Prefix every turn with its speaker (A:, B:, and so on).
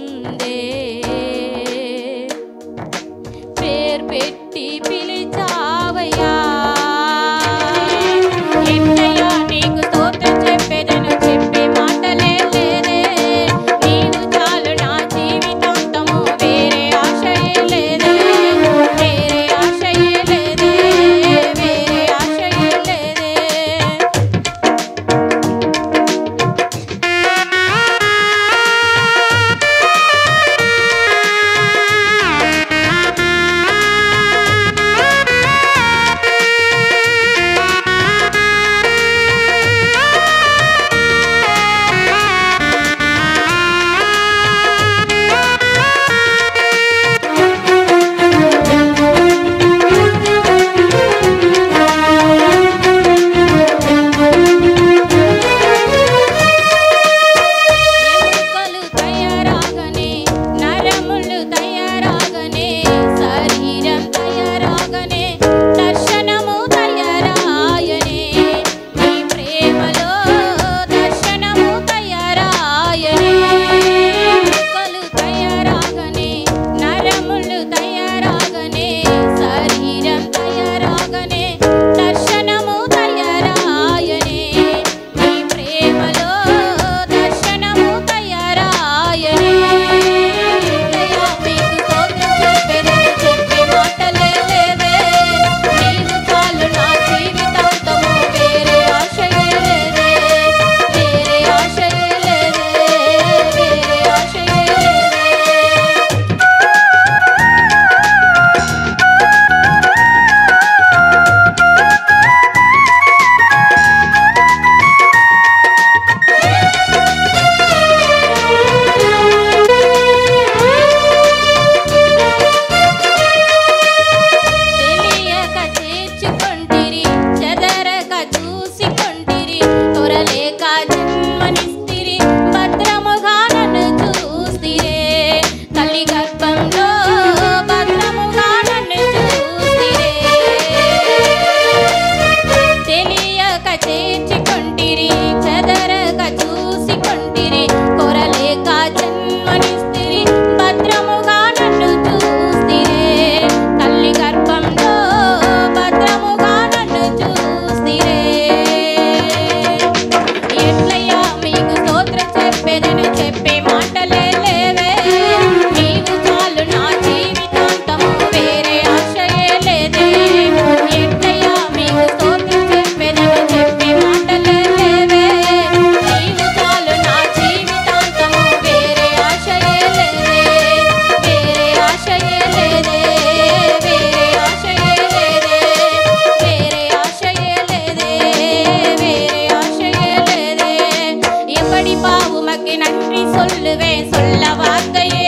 A: ముందే పేరు పెట్టి పిలిచావయ్యా ఎన్నయ్యా నీకు స్తోత్రం చెప్పేదను చెప్పే మాటలే లేదే నీవు చాలు నా జీవితాంతము వేరే ఆశయే లేదే వేరే ఆశయే లేదే వేరే ఆశయే లేదే ఎముకలు తయారాగనే నరములు తయారాగనే శరీరం తయారాగనే దర్శనము తయారాయనే నీ ప్రేమలో దర్శనము తయారాయనే ఎముకలు తయారాగనే నరములు తయారాగనే శరీరం తయారాగనే దర్శనము తయారాయనే నీ ప్రేమలో దర్శనము తయారాయనే ఎన్నయ్యా మీకు స్తోత్రం చెప్పేదను చెప్పే మాటలే లేదే నీవు చాలు నా జీవితాంతము వేరే ఆశయే లేదే వేరే ఆశయే లేదే వేరే ఆశయే లేదే తెలియక చేర్చుకొంటిరి చెదరక చూసికొంటిరి తొరలేక జన్మనిస్తిరి భద్రముగా నన్ను చూస్తిరే తల్లి గర్భంలో భద్రముగా నన్ను చూస్తిరే తెలియక చేర్చుకొంటిరి చెదరక చూసికొంటిరి కొరలేక జన్మనిస్తిరి భద్రముగా నన్ను చూస్తిరే తల్లి గర్భంలో భద్రముగా నన్ను చూస్తిరే ఎట్లయ్యా మీకు స్తోత్రం చెప్పేదను చెప్పే మాటలే లేవే నీవు చాలు నా జీవితాంతము వేరే ఆశయే లేదే ఎట్లయ్యా మీకు స్తోత్రం చెప్పేదను చెప్పే మాటలే లేవే నీవు చాలు నా జీవితాంతము వేరే ఆశయే లేదే వేరే ఆశయే లేదే వేరే ఆశయే లేదే వేరే ఆశయే లేదే వేరే ஆசையே லேதே எப்படி பாவுமக்கு நன்றி சொல்லுவேன் சொல்ல வார்த்தையே